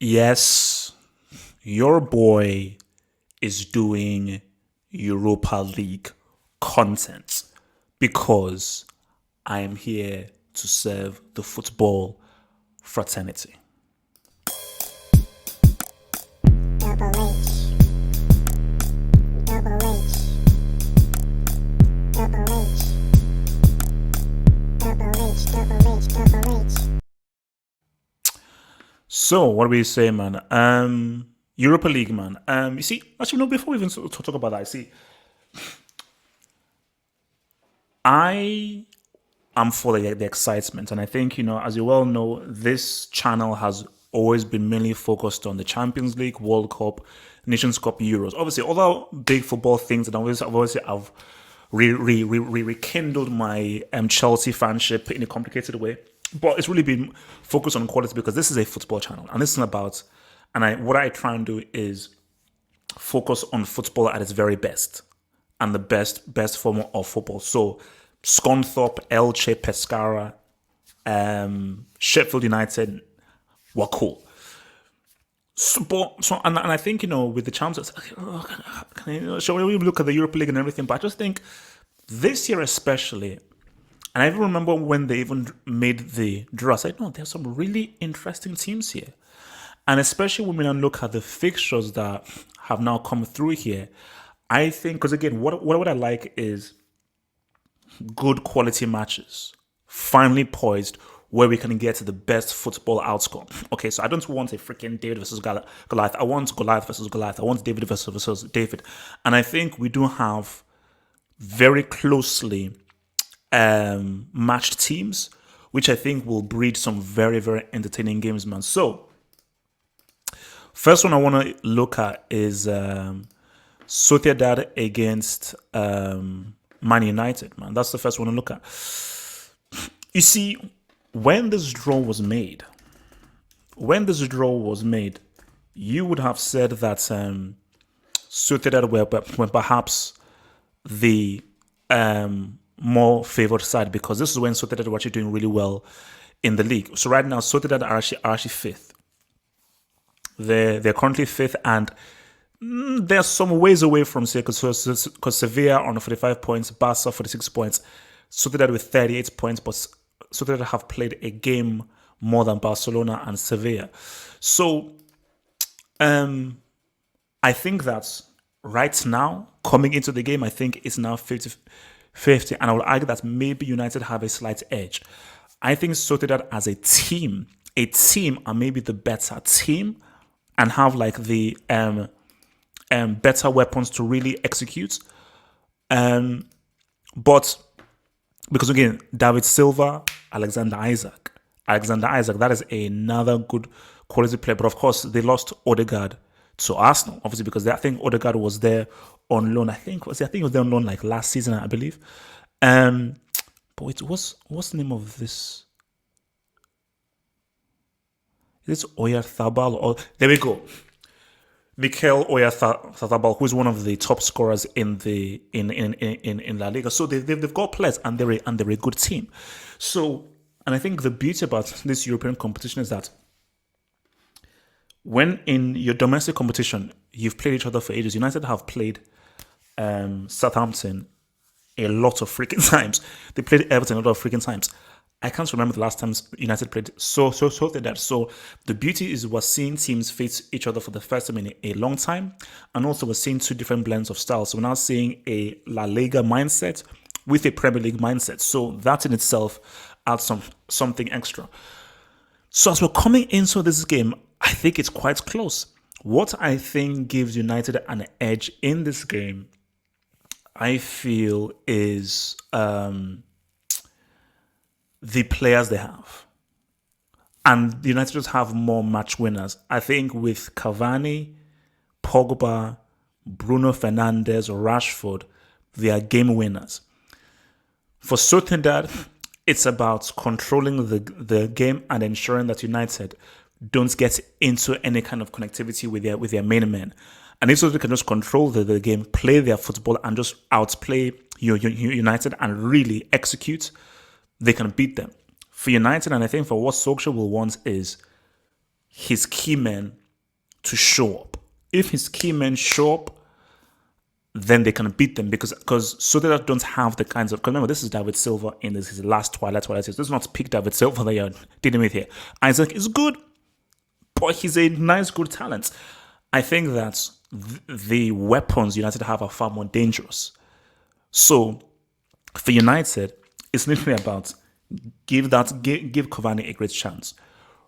Yes, your boy is doing Europa League content because I am here to serve the football fraternity. Double H. Double H. Double H. Double H. Double H. Double H. So, what do we say, man? Europa League, man. You see, actually, no. Before we even talk about that, I am for the excitement, and I think as you well know, this channel has always been mainly focused on the Champions League, World Cup, Nations Cup, Euros. Obviously, other big football things, and I've rekindled my Chelsea fanship in a complicated way. But it's really been focused on quality because this is a football channel, and this is about. What I try and do is focus on football at its very best and the best form of football. So, Scunthorpe, Elche, Pescara, Sheffield United were cool. And I think with the chances, shall we look at the Europa League and everything? But I just think this year especially. And I even remember when they even made the draw, I said, no, there's some really interesting teams here. And especially when we now look at the fixtures that have now come through here, I think, because again, what I like is good quality matches, finally poised, where we can get to the best football outcome. Okay, so I don't want a freaking David versus Goliath. I want Goliath versus Goliath. I want David versus David. And I think we do have very closely matched teams, which I think will breed some very, very entertaining games, man. So, first one I want to look at is Sociedad against Man United, man. That's the first one to look at. You see, when this draw was made, you would have said that Sociedad were perhaps the more favored side because this is when Sociedad were actually doing really well in the league. So right now, Sociedad are actually fifth. They're currently fifth, and they're some ways away from because Sevilla on 45 points, Barca 46 points, Sociedad with 38 points, but Sociedad have played a game more than Barcelona and Sevilla. So I think that right now, coming into the game, I think it's now 50-50, and I will argue that maybe United have a slight edge. I think Sociedad as a team are maybe the better team and have like the better weapons to really execute. But because again, David Silva, Alexander Isaac, that is another good quality player. But of course, they lost Odegaard to Arsenal, obviously, because I think Odegaard was there on loan. I think he was there on loan like last season, I believe. But wait, what's the name of this? Is it Oyarzabal? Or there we go. Mikel Oyarzabal, who is one of the top scorers in La Liga. So they've got players, and they're a good team. So, and I think the beauty about this European competition is that when in your domestic competition you've played each other for ages. United have played Southampton a lot of freaking times. They played Everton a lot of freaking times. I can't remember the last time United played so that. So the beauty is we're seeing teams face each other for the first time in a long time, and also we're seeing two different blends of styles. So we're now seeing a La Liga mindset with a Premier League mindset. So that in itself adds something extra. So as we're coming into this game, I think it's quite close. What I think gives United an edge in this game, I feel, is the players they have. And the United just have more match winners. I think with Cavani, Pogba, Bruno Fernandes, or Rashford, they are game winners. For Sociedad, it's about controlling the game and ensuring that United don't get into any kind of connectivity with their main men. And if they can just control the game, play their football, and just outplay United and really execute, they can beat them. For United, and I think for what Solskjaer will want is his key men to show up. If his key men show up, then they can beat them because Sociedad don't have the kinds of. Because remember, this is David Silva in his last Twilight series. This is not peak David Silva that you're dealing with here. Isaac is good, but he's a nice, good talent. I think that the weapons United have are far more dangerous. So for United, it's literally about give Cavani a great chance.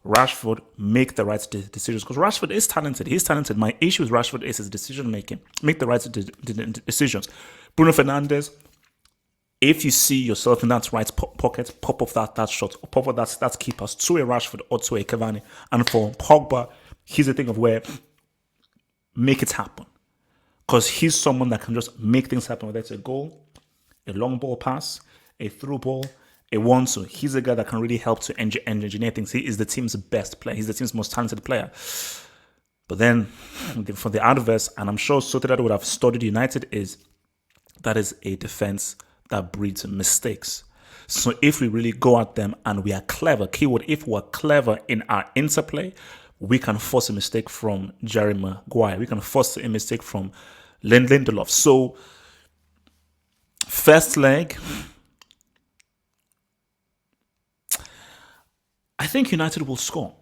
Rashford, make the right decisions because Rashford is talented. He's talented. My issue with Rashford is his decision making. Make the right decisions. Bruno Fernandes, if you see yourself in that right pocket, pop off that shot, or pop off that key pass to a Rashford or to a Cavani. And for Pogba, here's the thing of where make it happen because he's someone that can just make things happen. Whether it's a goal, a long ball pass, a through ball, a 1-2. He's a guy that can really help to engineer things. He is the team's best player. He's the team's most talented player. But then for the adverse, and I'm sure Sociedad would have studied United, that is a defense that breeds mistakes. So if we really go at them and we are clever, keyword, if we're clever in our interplay, we can force a mistake from Jerry Maguire. We can force a mistake from Lindelof. So first leg, I think United will score.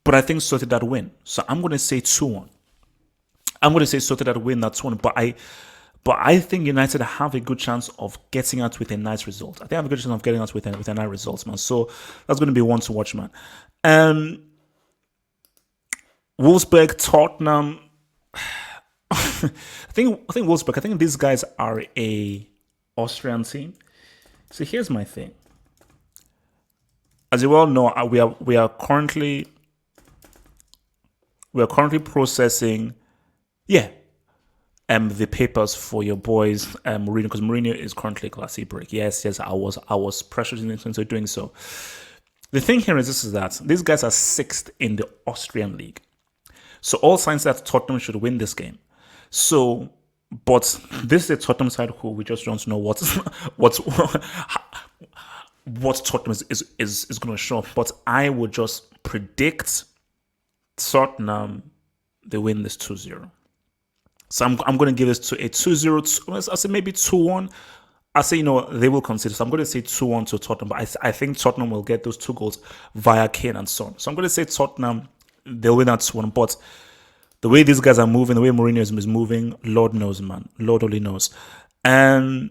But I think Sociedad win. So I'm going to say 2-1. I'm going to say Sociedad win that 2-1. But I think United have a good chance of getting out with a nice result. I think I have a good chance of getting out with a nice result, man. So that's going to be one to watch, man. Wolfsburg, Tottenham. I think Wolfsburg. I think these guys are a Austrian team. So here's my thing. As you well know, we are currently processing, the papers for your boys, Mourinho, because Mourinho is currently classy break. Yes, I was pressured into doing so. The thing here is that these guys are 6th in the Austrian league, so all signs that Tottenham should win this game. So, but this is a Tottenham side who we just don't know what Tottenham is going to show. But I would just predict Tottenham, they win this 2-0. So I'm going to give this to a 2-0. I'll say maybe 2-1. I'll say, they will consider. So I'm going to say 2-1 to Tottenham. But I think Tottenham will get those 2 goals via Kane and Son. So I'm going to say Tottenham, they'll win that 2-1. But the way these guys are moving, the way Mourinho is moving, Lord knows, man. Lord only knows. Slavia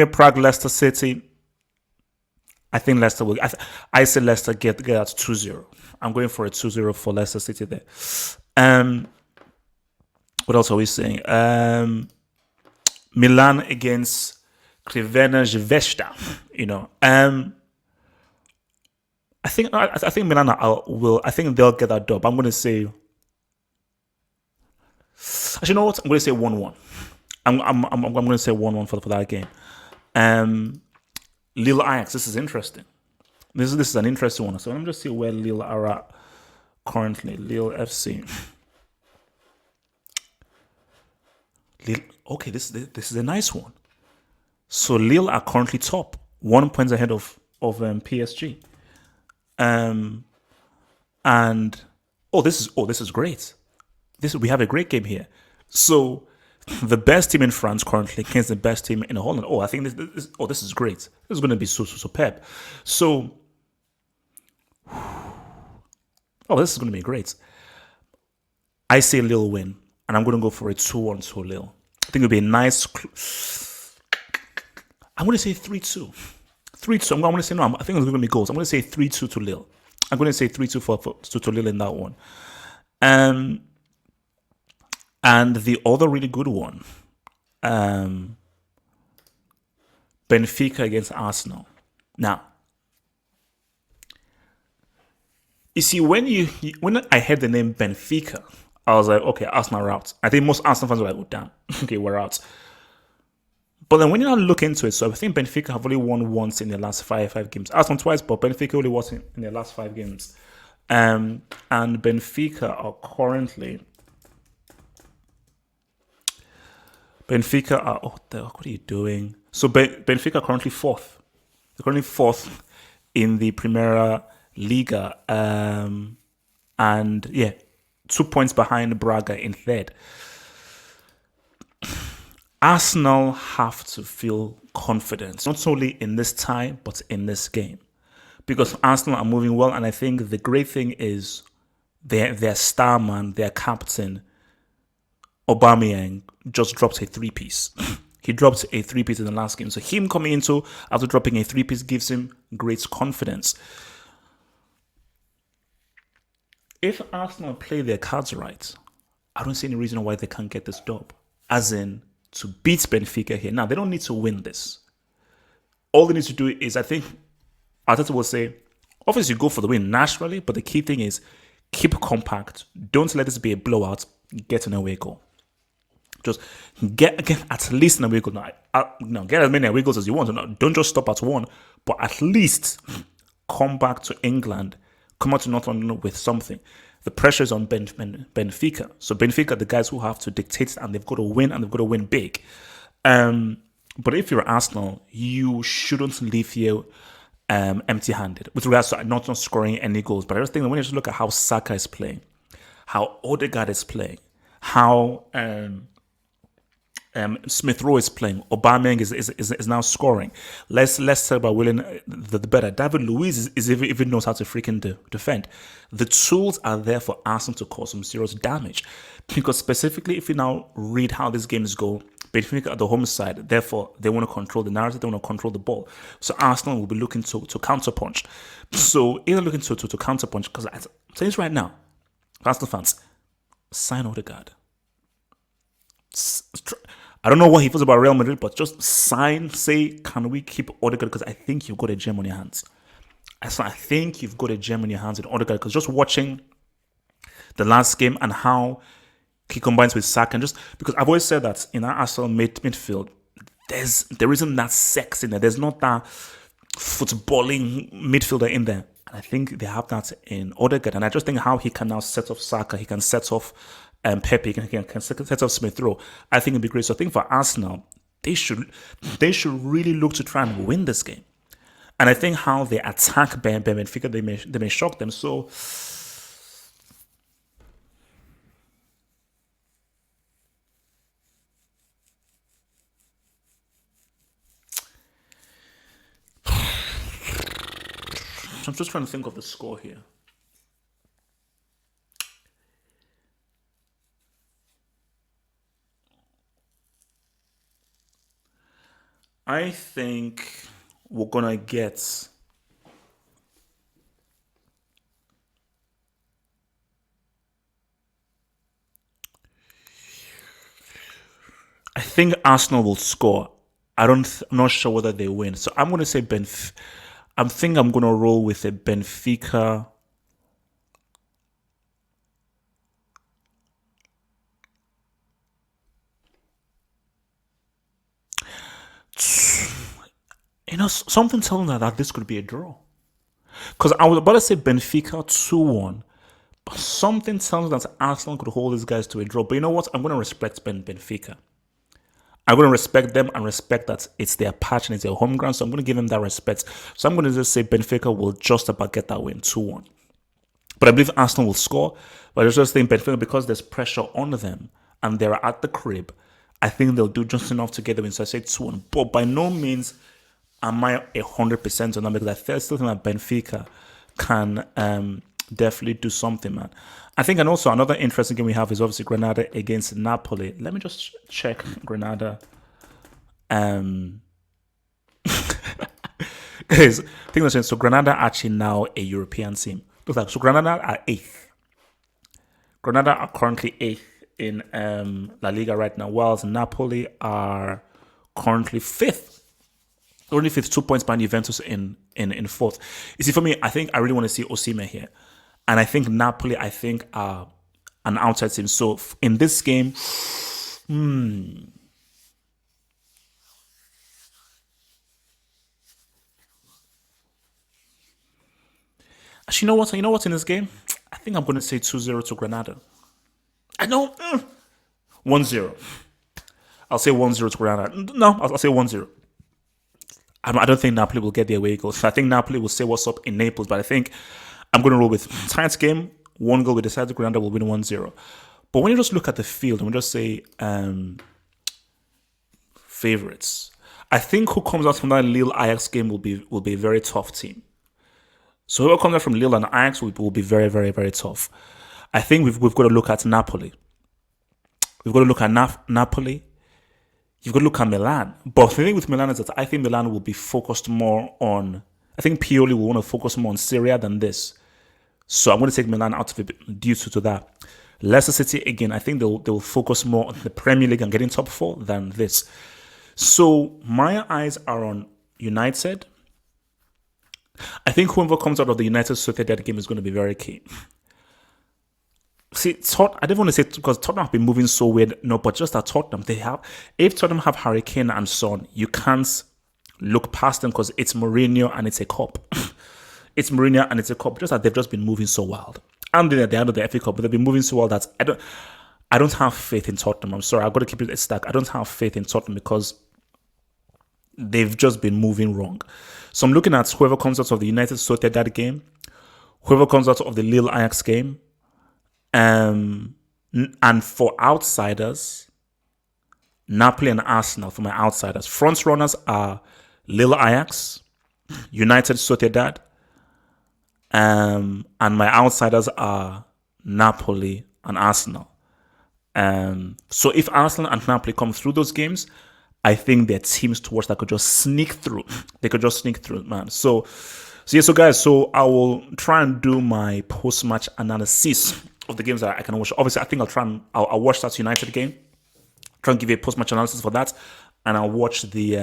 Prague, Leicester City. I think Leicester will. I say Leicester get that 2-0. I'm going for a 2-0 for Leicester City there. What else are we saying? Milan against Crvena Zvezda. I think Milan will. I think they'll get that dub. I'm going to say. Actually, you know what? I'm going to say 1-1. I'm going to say 1-1 for that game. Lille Ajax. This is interesting. This is an interesting one. So let me just see where Lille are at currently. Lille FC. Lille. Okay, this is a nice one. So Lille are currently top, 1 point ahead of PSG. And this is great. We have a great game here. So the best team in France currently against the best team in Holland. I think this is great. This is going to be so superb. So, this is going to be great. I say Lille win, and I'm going to go for a 2-1 to Lille. I think it'll be a nice. I'm going to say 3-2. 3-2. I'm going to say no. I think it's going to be goals. I'm going to say 3-2 to Lille. I'm going to say 3-2 to Lille in that one. And the other really good one, Benfica against Arsenal. Now, you see, when I heard the name Benfica, I was like, okay, Arsenal are out. I think most Arsenal fans were like, oh, damn, okay, we're out. But then when you now look into it, so I think Benfica have only won once in the last five games. Arsenal twice, but Benfica only won in the last 5 games. And Benfica are currently... what are you doing? So Benfica are currently 4th. They're currently 4th in the Primera Liga, and yeah, 2 points behind Braga in third. Arsenal have to feel confident, not only in this tie, but in this game. Because Arsenal are moving well, and I think the great thing is their star man, their captain, Aubameyang, just dropped a three-piece. He dropped a three-piece in the last game. So him coming into after dropping a three-piece gives him great confidence. If Arsenal play their cards right, I don't see any reason why they can't get this dub. As in, to beat Benfica here. Now, they don't need to win this. All they need to do is, I think, Arteta will say, obviously go for the win naturally, but the key thing is keep compact. Don't let this be a blowout. Get an away goal. Just get at least an away goal. Now, get as many away goals as you want. No, don't just stop at one, but at least come back to England, come out to North London with something. The pressure is on Benfica. So Benfica, the guys who have to dictate, and they've got to win, and they've got to win big. But if you're Arsenal, you shouldn't leave here empty-handed with regards to not scoring any goals. But I just think that when you just look at how Saka is playing, how Odegaard is playing, how Smith Rowe is playing, Aubameyang is now scoring. Let's talk about Willian the better. David Luiz is even knows how to freaking defend. The tools are there for Arsenal to cause some serious damage. Because specifically, if you now read how these games go, Benfica at the home side, therefore they want to control the narrative, they want to control the ball. So Arsenal will be looking to counterpunch. So either looking to counterpunch, because I'm saying this right now, Arsenal fans, sign Odegaard. I don't know what he feels about Real Madrid, but just say, can we keep Odegaard? Because I think you've got a gem on your hands. I think you've got a gem on your hands in Odegaard, because just watching the last game and how he combines with Saka, and just because I've always said that in our Arsenal midfield, there isn't that sex in there. There's not that footballing midfielder in there. And I think they have that in Odegaard. And I just think how he can now set off Saka, he can set off Pepe, he can set off Smith Rowe. I think it'd be great. So I think for Arsenal, they should really look to try and win this game. And I think how they attack Benfica, they may shock them. So I'm just trying to think of the score here. I think we're gonna get I think Arsenal will score. I'm not sure whether they win. So I'm gonna say I'm gonna roll with a Benfica. Something telling me that this could be a draw. Because I was about to say Benfica 2-1, but something tells me that Arsenal could hold these guys to a draw. But you know what? I'm going to respect Benfica. I'm going to respect them and respect that it's their patch and it's their home ground. So I'm going to give them that respect. So I'm going to just say Benfica will just about get that win 2-1. But I believe Arsenal will score. But I just think Benfica, because there's pressure on them and they're at the crib, I think they'll do just enough to get the win. So I say 2-1. But by no means am I 100% on that, because I still think that Benfica can definitely do something, man. I think, and also another interesting game we have is obviously Granada against Napoli. Let me just check Granada. Guys, I think that's so. Granada are actually now a European team. Looks like so. Granada are 8th. Granada are currently 8th in La Liga right now, whilst Napoli are currently 5th. Only 5th, 2 points behind Juventus in 4th. You see, for me, I think I really want to see Osimhen here. And I think Napoli, are an outside team. So in this game, actually, you know what in this game? I think I'm going to say 2-0 to Granada. I know. 1-0. I'll say 1-0 to Granada. No, I'll say 1-0. I don't think Napoli will get their away goals. So I think Napoli will say what's up in Naples, but I think I'm going to roll with tight game. One goal, we decided Granada will win 1-0. But when you just look at the field and we just say favorites, I think who comes out from that Lille Ajax game will be a very tough team. So whoever comes out from Lille and Ajax will be very, very, very tough. I think we've got to look at Napoli. We've got to look at Napoli. You've got to look at Milan. But the thing with Milan is that I think Milan will be focused more on... I think Pioli will want to focus more on Serie than this. So I'm going to take Milan out of it due to that. Leicester City, again, I think they'll focus more on the Premier League and getting top 4 than this. So my eyes are on United. I think whoever comes out of the United Sociedad game is going to be very key. See, I don't want to say because Tottenham have been moving so weird. No, but just at Tottenham, if Tottenham have Harry Kane and Son, you can't look past them because it's Mourinho and it's a cup. It's Mourinho and it's a cup. Just that they've just been moving so wild. And they're at the end of the FA Cup, but they've been moving so wild that I don't have faith in Tottenham. I'm sorry, I've got to keep it a stack. I don't have faith in Tottenham because they've just been moving wrong. So I'm looking at whoever comes out of the United Sociedad game, whoever comes out of the Lille Ajax game, and for outsiders, Napoli and Arsenal for my outsiders. Front runners are Lille Ajax, United Sociedad, and my outsiders are Napoli and Arsenal. So if Arsenal and Napoli come through those games, I think they're teams towards that could just sneak through. They could just sneak through, man. So guys, I will try and do my post-match analysis of the games that I can watch. Obviously, I think I'll watch that United game. Try and give you a post-match analysis for that, and I'll watch the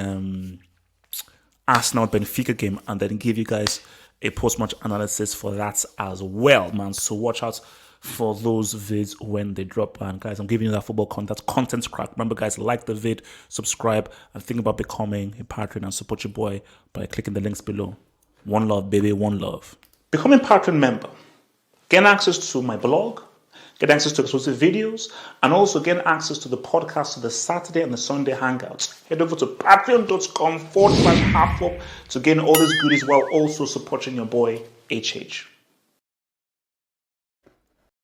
Arsenal Benfica game, and then give you guys a post-match analysis for that as well, man. So watch out for those vids when they drop. And guys, I'm giving you that football content crack. Remember, guys, like the vid, subscribe, and think about becoming a patron and support your boy by clicking the links below. One love, baby, one love. Become a patron member. Gain access to my blog, get access to exclusive videos, and also get access to the podcast of the Saturday and the Sunday hangouts. Head over to patreon.com/halfup to gain all these goodies while also supporting your boy HH.